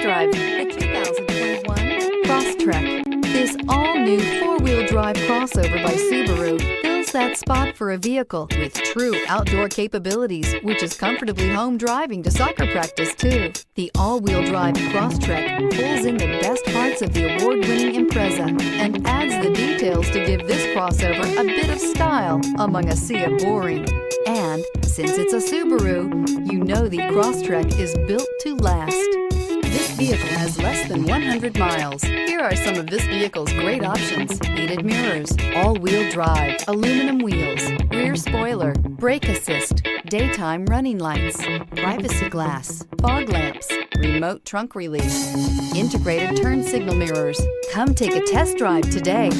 drive the 2021 Crosstrek. This all-new four-wheel drive crossover by Subaru fills that spot for a vehicle with true outdoor capabilities, which is comfortably home driving to soccer practice too. The all-wheel drive Crosstrek pulls in the best parts of the award-winning Impreza and adds the details to give this crossover a bit of style among a sea of boring. And since it's a Subaru, you know the Crosstrek is built to last. This vehicle has less than 100 miles. Here are some of this vehicle's great options: heated mirrors, all-wheel drive, aluminum wheels, rear spoiler, brake assist, daytime running lights, privacy glass, fog lamps, remote trunk release, integrated turn signal mirrors. Come take a test drive today.